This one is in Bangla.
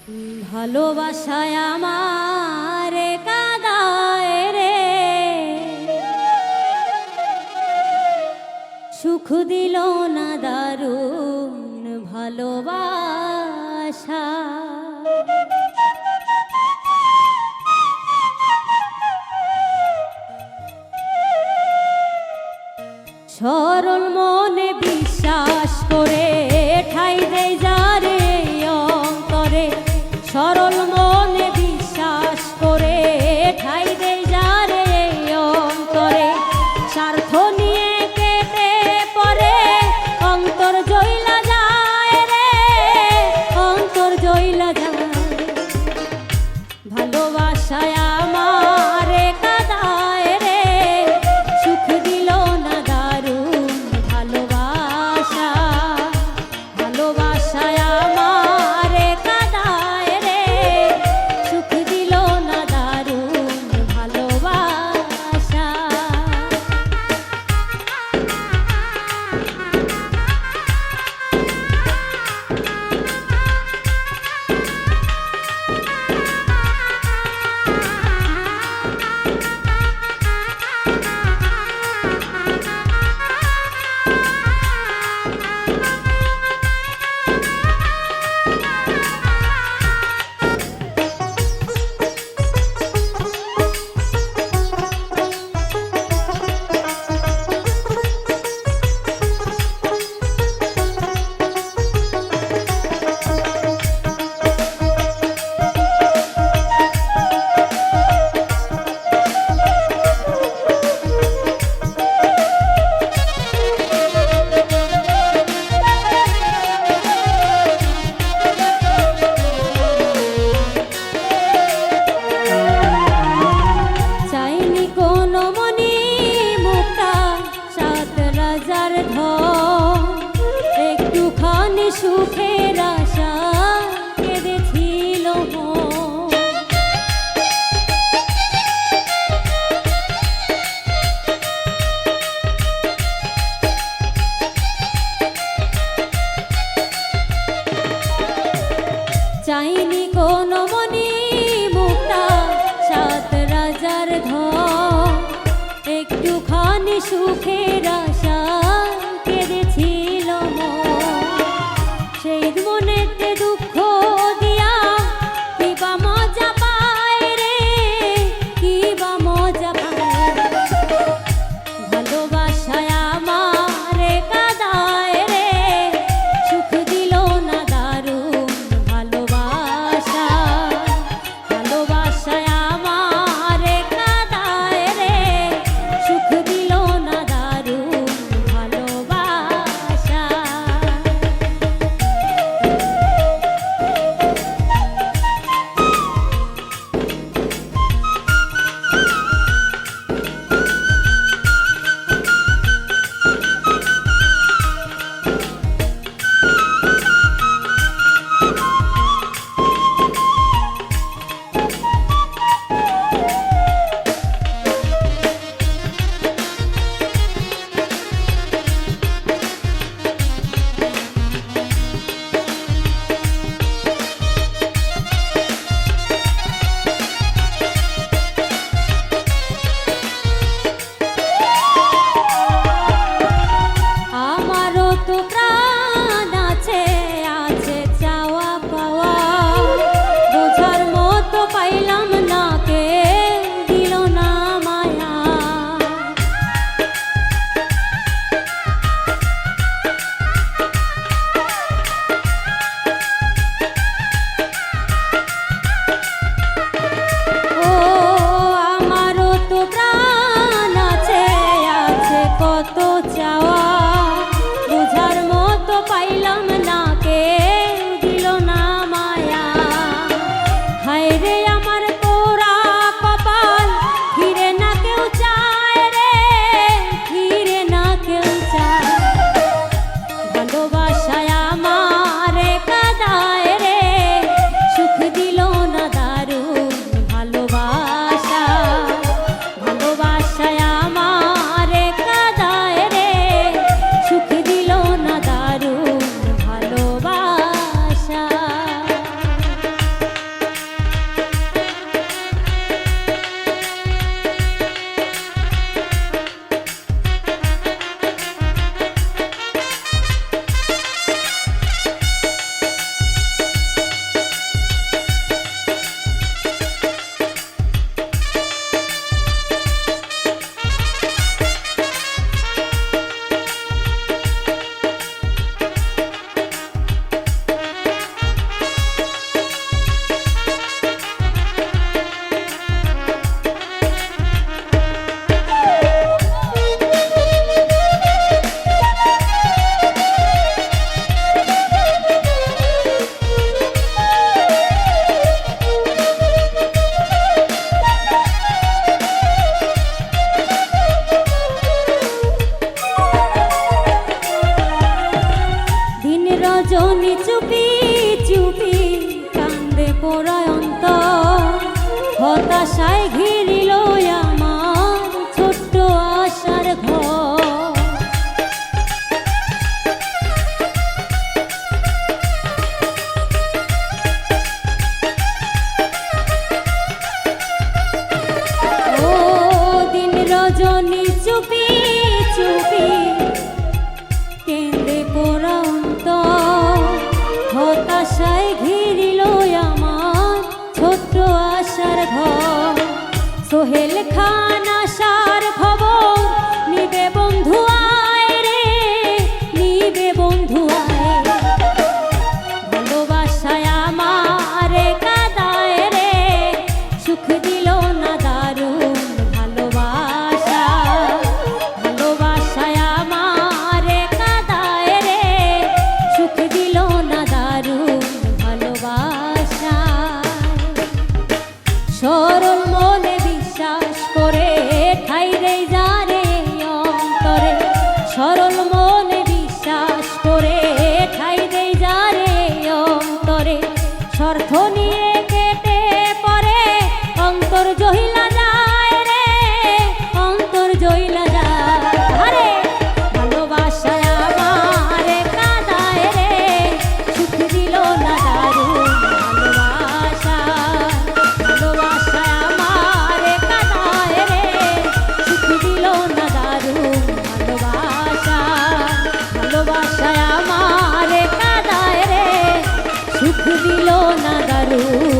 ভালোবাসায় আমার কাদায় রে, সুখ দিল না দারুণ ভালোবাসা। সরল মনে বিশ্বাস করে ঠাই দেয় যারে অন্তরে, সরল মনে বিশ্বাস করে ঠাই দেয় যারে অন্তরে, স্বার্থ নিয়ে কেটে পড়ে অন্তর জইলা যায় রে, অন্তর জইলা যায়। ভালোবাসায় আমার কাদায় রে, সুখ দিল না দারুণ ভালোবাসা। ভালোবাসায় আমার কাদায় রে, সুখ দিল না দারুণ ভালোবাসা। একটুখানি সুখের আশা কেঁদেছিল মন, চাইনি কোনো মনি মুক্তা সাত রাজার ধন, একটুখানি সুখের আশা কেঁদেছিল মন। সেই মনেতে দুঃখ দিয়া কিবা মজা পায় রে, কিবা মজা পায়। ভালোবাসায় আমার কাদায় রে, সুখ দিল না দারুণ ভালোবাসা। পোড়ায় অন্তর, হতাশায় ঘিরিল আমার ছোট্ট আশার ঘর। ও দিন রজনী চুপি চুপি কেঁদে পোড়া অন্তর, হতাশায় ঘিরিল আমার ছোট্ট আশার ঘর। সোহেল খান আশার খবর নিবে বন্ধু আয় রে, নিবে বন্ধু আয়। ভালোবাসায় আমারে কাদায় রে, সুখ দিল না দারুণ ভালোবাসা। ভালোবাসায় আমারে কাদায় রে, সুখ দিল না দারুণ ভালোবাসা। সরল মনে বিশ্বাস করে ঠাই রে যারে অন্তরে, সরল মনে বিশ্বাস করে ঠাই রে যারে অন্তরে। স্বার্থ নিয়ে কেটে পরে অন্তর জহিলা যায় রে, অন্তর জহিলা যায়। আরে ভালোবাসায় আমারে কাদায় রে, সুখ দিল না দারুণ ভালোবাসা। ভালোবাসায় আমারে কাদায় রে, সুখ দিল না দারুণ ভালোবাসা। ভালোবাসায় আমারে কাদায় রে, সুখ দিল না দারুণ